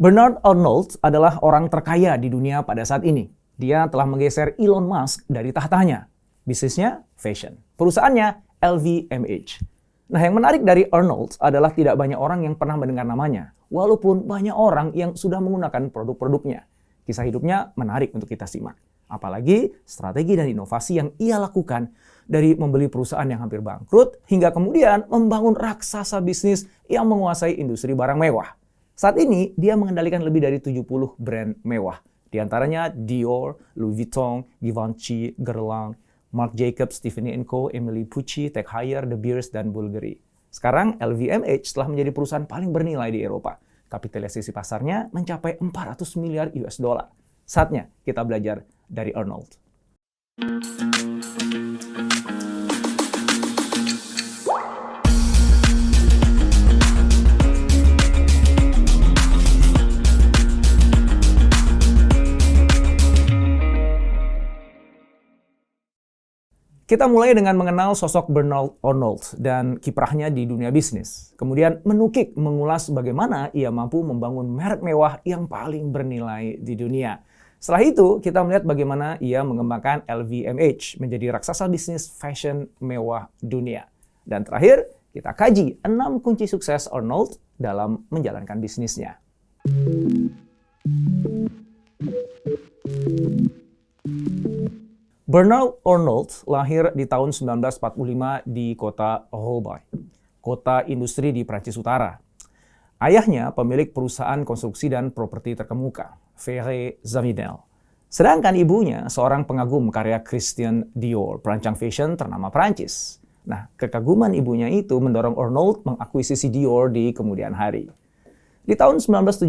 Bernard Arnault adalah orang terkaya di dunia pada saat ini. Dia telah menggeser Elon Musk dari tahtanya. Bisnisnya fashion. Perusahaannya LVMH. Nah, yang menarik dari Arnault adalah tidak banyak orang yang pernah mendengar namanya, walaupun banyak orang yang sudah menggunakan produk-produknya. Kisah hidupnya menarik untuk kita simak. Apalagi strategi dan inovasi yang ia lakukan dari membeli perusahaan yang hampir bangkrut hingga kemudian membangun raksasa bisnis yang menguasai industri barang mewah. Saat ini, dia mengendalikan lebih dari 70 brand mewah. Di antaranya Dior, Louis Vuitton, Givenchy, Guerlain, Marc Jacobs, Tiffany & Co., Emily Pucci, Tag Heuer, De Beers, dan Bulgari. Sekarang, LVMH telah menjadi perusahaan paling bernilai di Eropa. Kapitalisasi pasarnya mencapai 400 miliar US dollar. Saatnya kita belajar dari Arnault. Kita mulai dengan mengenal sosok Bernard Arnault dan kiprahnya di dunia bisnis. Kemudian mengulas bagaimana ia mampu membangun merek mewah yang paling bernilai di dunia. Setelah itu, kita melihat bagaimana ia mengembangkan LVMH menjadi raksasa bisnis fashion mewah dunia. Dan terakhir, kita kaji 6 kunci sukses Arnault dalam menjalankan bisnisnya. Bernard Arnault lahir di tahun 1945 di kota Roubaix, kota industri di Prancis Utara. Ayahnya pemilik perusahaan konstruksi dan properti terkemuka, Ferré Zavinel. Sedangkan ibunya seorang pengagum karya Christian Dior, perancang fashion ternama Prancis. Nah, kekaguman ibunya itu mendorong Arnault mengakuisisi Dior di kemudian hari. Di tahun 1971,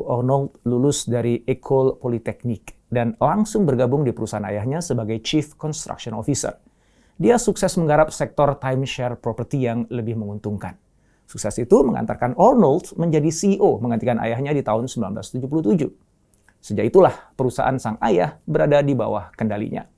Arnault lulus dari École Polytechnique dan langsung bergabung di perusahaan ayahnya sebagai Chief Construction Officer. Dia sukses menggarap sektor timeshare property yang lebih menguntungkan. Sukses itu mengantarkan Arnault menjadi CEO menggantikan ayahnya di tahun 1977. Sejak itulah perusahaan sang ayah berada di bawah kendalinya.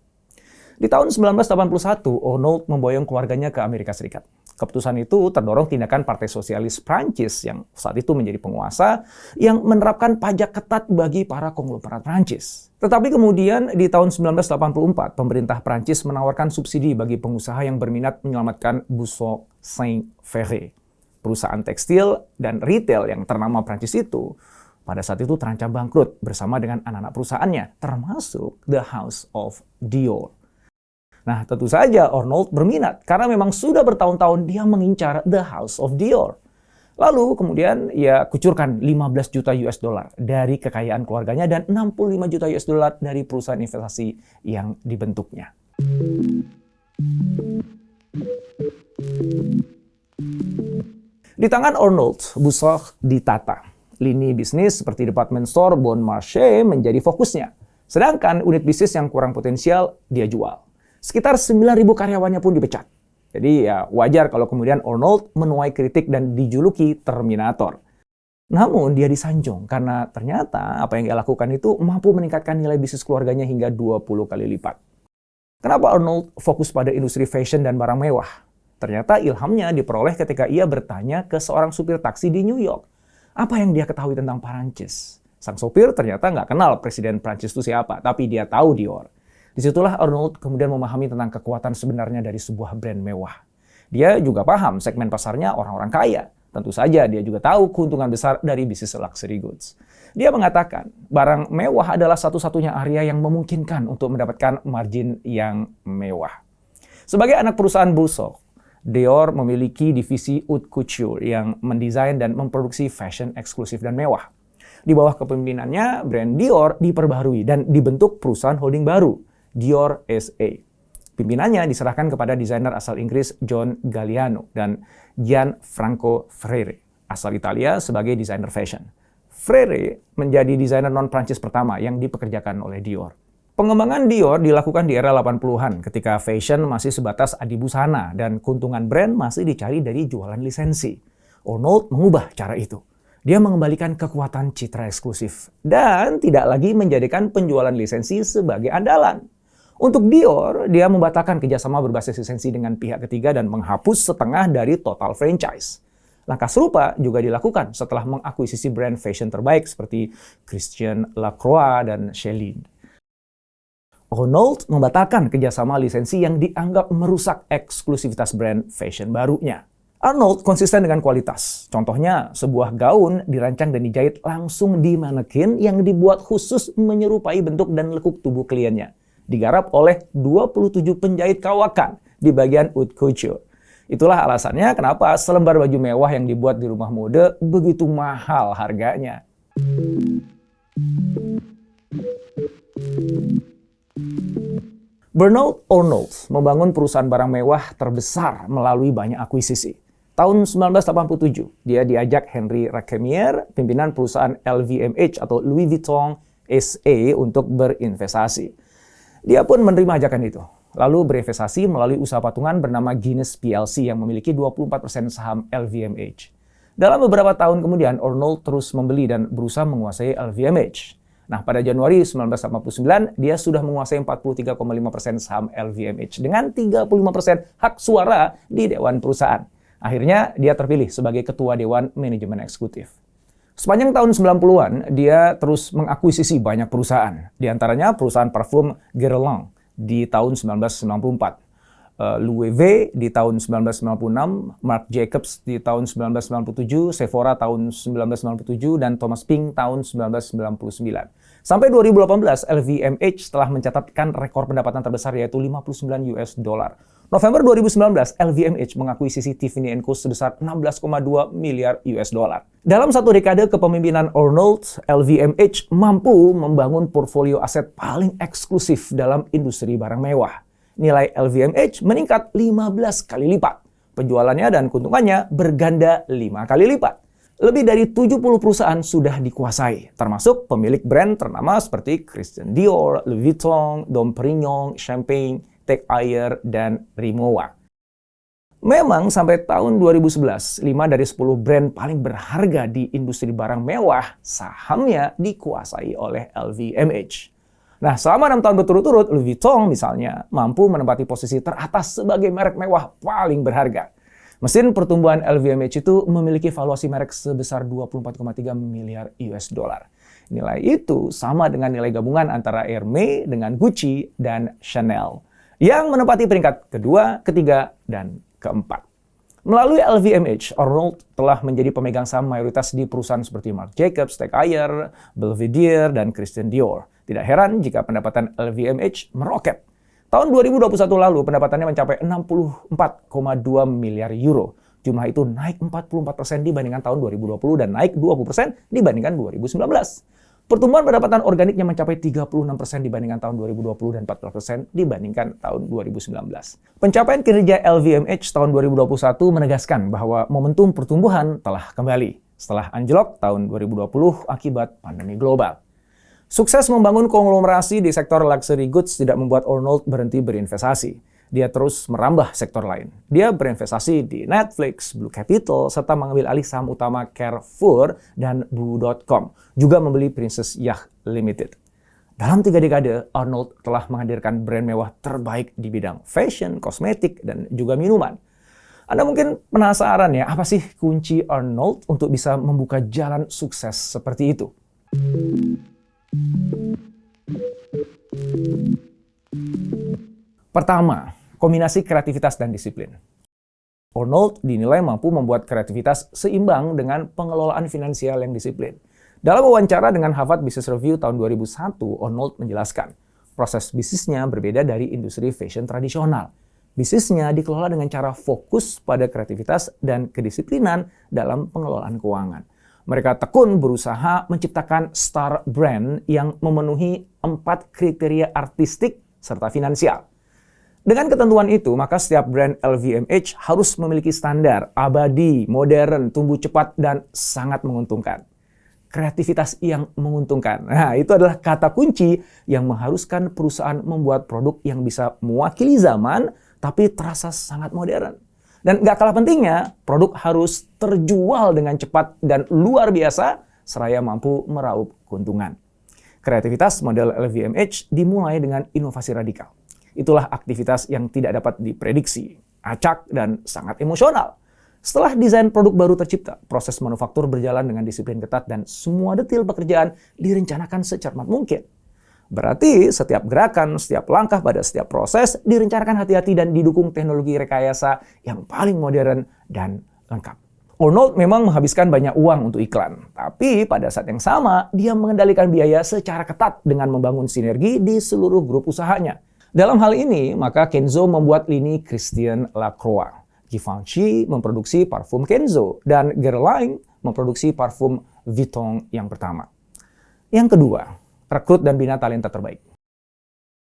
Di tahun 1981, Arnault memboyong keluarganya ke Amerika Serikat. Keputusan itu terdorong tindakan Partai Sosialis Prancis yang saat itu menjadi penguasa yang menerapkan pajak ketat bagi para konglomerat Prancis. Tetapi kemudian di tahun 1984, pemerintah Prancis menawarkan subsidi bagi pengusaha yang berminat menyelamatkan Bussok Saint-Ferré. Perusahaan tekstil dan retail yang ternama Prancis itu pada saat itu terancam bangkrut bersama dengan anak-anak perusahaannya, termasuk The House of Dior. Nah, tentu saja Arnault berminat karena memang sudah bertahun-tahun dia mengincar The House of Dior. Lalu kemudian ia kucurkan 15 juta US dollar dari kekayaan keluarganya dan 65 juta US dollar dari perusahaan investasi yang dibentuknya. Di tangan Arnault, Bussok ditata. Lini bisnis seperti department store Bon Marché menjadi fokusnya. Sedangkan unit bisnis yang kurang potensial dia jual. Sekitar 9.000 karyawannya pun dipecat. Jadi ya wajar kalau kemudian Arnault menuai kritik dan dijuluki Terminator. Namun dia disanjung karena ternyata apa yang dia lakukan itu mampu meningkatkan nilai bisnis keluarganya hingga 20 kali lipat. Kenapa Arnault fokus pada industri fashion dan barang mewah? Ternyata ilhamnya diperoleh ketika ia bertanya ke seorang supir taksi di New York. Apa yang dia ketahui tentang Prancis? Sang sopir ternyata nggak kenal Presiden Prancis itu siapa, tapi dia tahu Dior. Disitulah Arnault kemudian memahami tentang kekuatan sebenarnya dari sebuah brand mewah. Dia juga paham segmen pasarnya orang-orang kaya. Tentu saja dia juga tahu keuntungan besar dari bisnis luxury goods. Dia mengatakan, barang mewah adalah satu-satunya area yang memungkinkan untuk mendapatkan margin yang mewah. Sebagai anak perusahaan Bussok, Dior memiliki divisi haute couture yang mendesain dan memproduksi fashion eksklusif dan mewah. Di bawah kepemimpinannya, brand Dior diperbaharui dan dibentuk perusahaan holding baru, Dior SA. Pimpinannya diserahkan kepada desainer asal Inggris John Galliano dan Gianfranco Freire, asal Italia sebagai desainer fashion. Freire menjadi desainer non-Prancis pertama yang dipekerjakan oleh Dior. Pengembangan Dior dilakukan di era 80-an ketika fashion masih sebatas adibusana dan keuntungan brand masih dicari dari jualan lisensi. Arnault mengubah cara itu. Dia mengembalikan kekuatan citra eksklusif dan tidak lagi menjadikan penjualan lisensi sebagai andalan. Untuk Dior, dia membatalkan kerjasama berbasis lisensi dengan pihak ketiga dan menghapus setengah dari total franchise. Langkah serupa juga dilakukan setelah mengakuisisi brand fashion terbaik seperti Christian Lacroix dan Celine. Arnold membatalkan kerjasama lisensi yang dianggap merusak eksklusivitas brand fashion barunya. Arnold konsisten dengan kualitas. Contohnya, sebuah gaun dirancang dan dijahit langsung di manekin yang dibuat khusus menyerupai bentuk dan lekuk tubuh kliennya. Digarap oleh 27 penjahit kawakan di bagian haute couture. Itulah alasannya kenapa selembar baju mewah yang dibuat di rumah mode begitu mahal harganya. Bernard Arnault membangun perusahaan barang mewah terbesar melalui banyak akuisisi. Tahun 1987, dia diajak Henri Lacmercadier, pimpinan perusahaan LVMH atau Louis Vuitton SA untuk berinvestasi. Dia pun menerima ajakan itu, lalu berinvestasi melalui usaha patungan bernama Guinness PLC yang memiliki 24% saham LVMH. Dalam beberapa tahun kemudian, Arnault terus membeli dan berusaha menguasai LVMH. Nah, pada Januari 1989, dia sudah menguasai 43,5% saham LVMH dengan 35% hak suara di dewan perusahaan. Akhirnya, dia terpilih sebagai ketua Dewan Manajemen Eksekutif. Sepanjang tahun 90-an, dia terus mengakuisisi banyak perusahaan. Di antaranya perusahaan parfum Guerlain di tahun 1994. Louis V di tahun 1996, Marc Jacobs di tahun 1997, Sephora tahun 1997, dan Thomas Pink tahun 1999. Sampai 2018, LVMH telah mencatatkan rekor pendapatan terbesar yaitu $59. November 2019, LVMH mengakuisisi Tiffany & Co sebesar $16,2 miliar. Dalam satu dekade kepemimpinan Arnault, LVMH mampu membangun portfolio aset paling eksklusif dalam industri barang mewah. Nilai LVMH meningkat 15 kali lipat. Penjualannya dan keuntungannya berganda 5 kali lipat. Lebih dari 70 perusahaan sudah dikuasai, termasuk pemilik brand ternama seperti Christian Dior, Louis Vuitton, Dom Pérignon, Champagne, Tag Heuer, dan Rimowa. Memang sampai tahun 2011, 5 dari 10 brand paling berharga di industri barang mewah sahamnya dikuasai oleh LVMH. Nah, selama 6 tahun berturut-turut, Louis Vuitton misalnya mampu menempati posisi teratas sebagai merek mewah paling berharga. Mesin pertumbuhan LVMH itu memiliki valuasi merek sebesar 24,3 miliar US dollar. Nilai itu sama dengan nilai gabungan antara Hermès dengan Gucci dan Chanel, yang menempati peringkat kedua, ketiga, dan keempat. Melalui LVMH, Arnault telah menjadi pemegang saham mayoritas di perusahaan seperti Marc Jacobs, Tag Heuer, Belvedere, dan Christian Dior. Tidak heran jika pendapatan LVMH meroket. Tahun 2021 lalu pendapatannya mencapai 64,2 miliar euro. Jumlah itu naik 44% dibandingkan tahun 2020 dan naik 20% dibandingkan 2019. Pertumbuhan pendapatan organiknya mencapai 36% dibandingkan tahun 2020 dan 14% dibandingkan tahun 2019. Pencapaian kinerja LVMH tahun 2021 menegaskan bahwa momentum pertumbuhan telah kembali setelah anjlok tahun 2020 akibat pandemi global. Sukses membangun konglomerasi di sektor luxury goods tidak membuat Arnault berhenti berinvestasi. Dia terus merambah sektor lain. Dia berinvestasi di Netflix, Blue Capital, serta mengambil alih saham utama Carrefour dan Boo.com. Juga membeli Princess Yacht Limited. Dalam 3 dekade, Arnault telah menghadirkan brand mewah terbaik di bidang fashion, kosmetik, dan juga minuman. Anda mungkin penasaran ya, apa sih kunci Arnault untuk bisa membuka jalan sukses seperti itu? Pertama, kombinasi kreativitas dan disiplin. Arnault dinilai mampu membuat kreativitas seimbang dengan pengelolaan finansial yang disiplin. Dalam wawancara dengan Harvard Business Review tahun 2001, Arnault menjelaskan, proses bisnisnya berbeda dari industri fashion tradisional. Bisnisnya dikelola dengan cara fokus pada kreativitas dan kedisiplinan dalam pengelolaan keuangan. Mereka tekun berusaha menciptakan star brand yang memenuhi 4 kriteria artistik serta finansial. Dengan ketentuan itu, maka setiap brand LVMH harus memiliki standar abadi, modern, tumbuh cepat, dan sangat menguntungkan. Kreativitas yang menguntungkan. Nah, itu adalah kata kunci yang mengharuskan perusahaan membuat produk yang bisa mewakili zaman, tapi terasa sangat modern. Dan nggak kalah pentingnya, produk harus terjual dengan cepat dan luar biasa, seraya mampu meraup keuntungan. Kreativitas model LVMH dimulai dengan inovasi radikal. Itulah aktivitas yang tidak dapat diprediksi, acak, dan sangat emosional. Setelah desain produk baru tercipta, proses manufaktur berjalan dengan disiplin ketat dan semua detail pekerjaan direncanakan secermat mungkin. Berarti setiap gerakan, setiap langkah pada setiap proses direncanakan hati-hati dan didukung teknologi rekayasa yang paling modern dan lengkap. Arnold memang menghabiskan banyak uang untuk iklan, tapi pada saat yang sama dia mengendalikan biaya secara ketat dengan membangun sinergi di seluruh grup usahanya. Dalam hal ini, maka Kenzo membuat lini Christian Lacroix. Givenchy memproduksi parfum Kenzo, dan Guerlain memproduksi parfum Vuitton yang pertama. Yang kedua, rekrut dan bina talenta terbaik.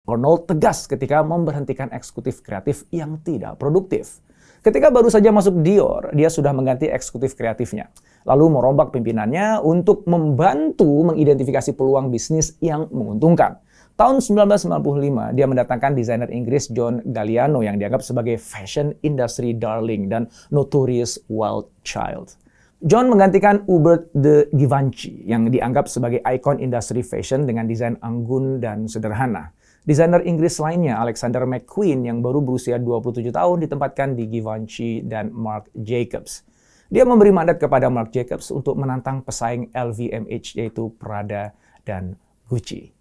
Arnold tegas ketika memberhentikan eksekutif kreatif yang tidak produktif. Ketika baru saja masuk Dior, dia sudah mengganti eksekutif kreatifnya, lalu merombak pimpinannya untuk membantu mengidentifikasi peluang bisnis yang menguntungkan. Tahun 1995, dia mendatangkan desainer Inggris John Galliano yang dianggap sebagai fashion industry darling dan notorious wild child. John menggantikan Hubert de Givenchy yang dianggap sebagai ikon industri fashion dengan desain anggun dan sederhana. Desainer Inggris lainnya, Alexander McQueen, yang baru berusia 27 tahun, ditempatkan di Givenchy dan Marc Jacobs. Dia memberi mandat kepada Marc Jacobs untuk menantang pesaing LVMH yaitu Prada dan Gucci.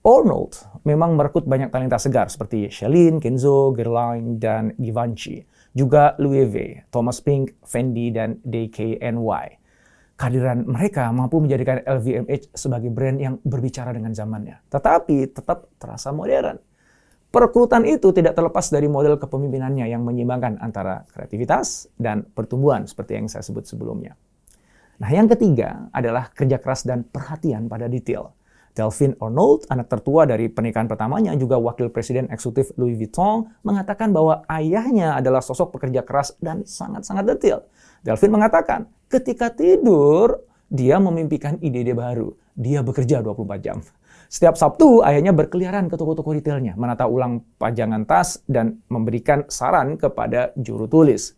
Arnold memang merekrut banyak talenta segar seperti Celine, Kenzo, Guerlain, dan Givenchy. Juga Louis V, Thomas Pink, Fendi, dan DKNY. Kehadiran mereka mampu menjadikan LVMH sebagai brand yang berbicara dengan zamannya, tetapi tetap terasa modern. Perekrutan itu tidak terlepas dari model kepemimpinannya yang menyeimbangkan antara kreativitas dan pertumbuhan seperti yang saya sebut sebelumnya. Nah, yang ketiga adalah kerja keras dan perhatian pada detail. Delphine Arnold, anak tertua dari pernikahan pertamanya, juga wakil presiden eksekutif Louis Vuitton, mengatakan bahwa ayahnya adalah sosok pekerja keras dan sangat-sangat detail. Delphine mengatakan, ketika tidur, dia memimpikan ide-ide baru. Dia bekerja 24 jam. Setiap Sabtu, ayahnya berkeliaran ke toko-toko retailnya, menata ulang pajangan tas, dan memberikan saran kepada juru tulis.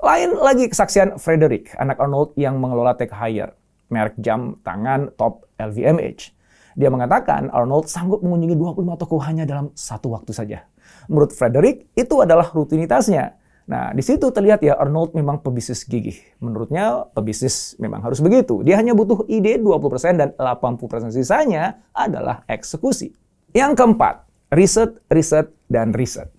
Lain lagi kesaksian Frederick, anak Arnold yang mengelola Tag Heuer, merek jam tangan top LVMH. Dia mengatakan Arnold sanggup mengunjungi 25 toko hanya dalam satu waktu saja. Menurut Frederick, itu adalah rutinitasnya. Nah, di situ terlihat ya Arnold memang pebisnis gigih. Menurutnya, pebisnis memang harus begitu. Dia hanya butuh ide 20% dan 80% sisanya adalah eksekusi. Yang keempat, riset, dan riset.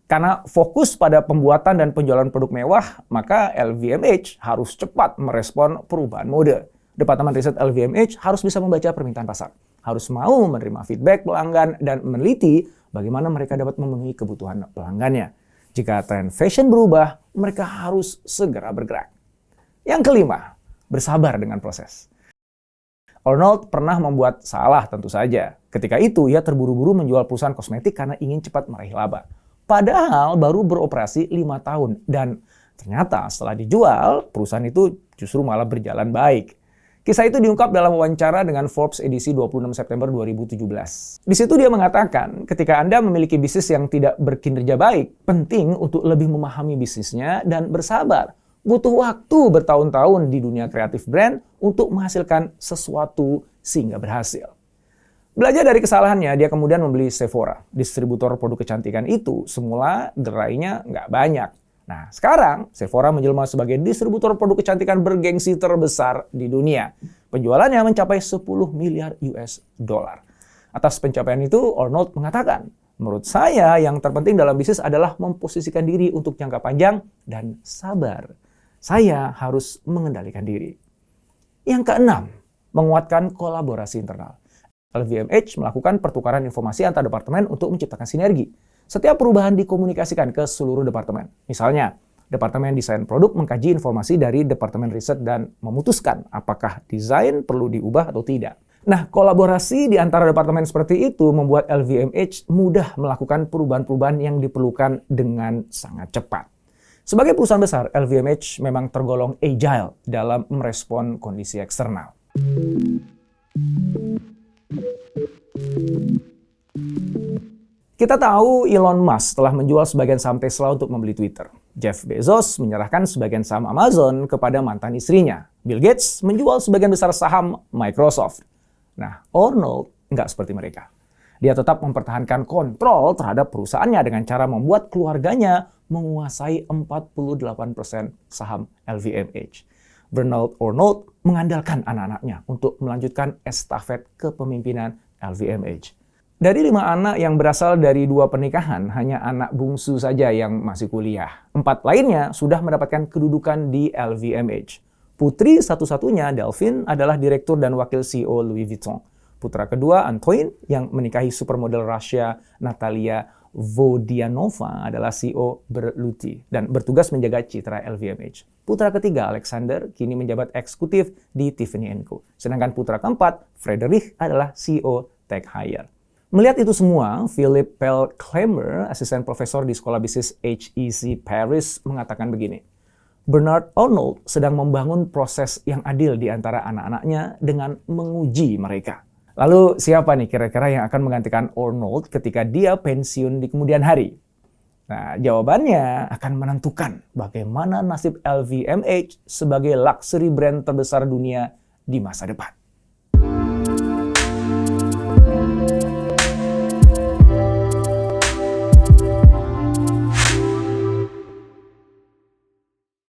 Karena fokus pada pembuatan dan penjualan produk mewah, maka LVMH harus cepat merespon perubahan mode. Departemen riset LVMH harus bisa membaca permintaan pasar, harus mau menerima feedback pelanggan, dan meneliti bagaimana mereka dapat memenuhi kebutuhan pelanggannya. Jika tren fashion berubah, mereka harus segera bergerak. Yang kelima, bersabar dengan proses. Arnold pernah membuat salah tentu saja. Ketika itu, ia terburu-buru menjual perusahaan kosmetik karena ingin cepat meraih laba. Padahal baru beroperasi 5 tahun, dan ternyata setelah dijual, perusahaan itu justru malah berjalan baik. Kisah itu diungkap dalam wawancara dengan Forbes edisi 26 September 2017. Di situ dia mengatakan, ketika Anda memiliki bisnis yang tidak berkinerja baik, penting untuk lebih memahami bisnisnya dan bersabar. Butuh waktu bertahun-tahun di dunia kreatif brand untuk menghasilkan sesuatu sehingga berhasil. Belajar dari kesalahannya, dia kemudian membeli Sephora. Distributor produk kecantikan itu semula gerainya nggak banyak. Nah, sekarang Sephora menjelma sebagai distributor produk kecantikan bergengsi terbesar di dunia. Penjualannya mencapai 10 miliar US dollar. Atas pencapaian itu, Arnold mengatakan, menurut saya yang terpenting dalam bisnis adalah memposisikan diri untuk jangka panjang dan sabar. Saya harus mengendalikan diri. Yang keenam, menguatkan kolaborasi internal. LVMH melakukan pertukaran informasi antar departemen untuk menciptakan sinergi. Setiap perubahan dikomunikasikan ke seluruh departemen. Misalnya, Departemen Desain Produk mengkaji informasi dari Departemen Riset dan memutuskan apakah desain perlu diubah atau tidak. Nah, kolaborasi di antara departemen seperti itu membuat LVMH mudah melakukan perubahan-perubahan yang diperlukan dengan sangat cepat. Sebagai perusahaan besar, LVMH memang tergolong agile dalam merespon kondisi eksternal. Kita tahu Elon Musk telah menjual sebagian saham Tesla untuk membeli Twitter. Jeff Bezos menyerahkan sebagian saham Amazon kepada mantan istrinya. Bill Gates menjual sebagian besar saham Microsoft. Nah, Arnold nggak seperti mereka. Dia tetap mempertahankan kontrol terhadap perusahaannya dengan cara membuat keluarganya menguasai 48% saham LVMH. Bernard Arnault mengandalkan anak-anaknya untuk melanjutkan estafet kepemimpinan LVMH. Dari 5 anak yang berasal dari 2 pernikahan, hanya anak bungsu saja yang masih kuliah. 4 lainnya sudah mendapatkan kedudukan di LVMH. Putri satu-satunya, Delphine, adalah direktur dan wakil CEO Louis Vuitton. Putra kedua, Antoine, yang menikahi supermodel Rusia Natalia Vodianova, adalah CEO Berluti dan bertugas menjaga citra LVMH. Putra ketiga, Alexander, kini menjabat eksekutif di Tiffany & Co. Sedangkan putra keempat, Frederick, adalah CEO Tag Heuer. Melihat itu semua, Philip Pelclamer, asisten profesor di Sekolah Bisnis HEC Paris, mengatakan begini, Bernard Arnault sedang membangun proses yang adil di antara anak-anaknya dengan menguji mereka. Lalu siapa nih kira-kira yang akan menggantikan Arnault ketika dia pensiun di kemudian hari? Nah, jawabannya akan menentukan bagaimana nasib LVMH sebagai luxury brand terbesar dunia di masa depan.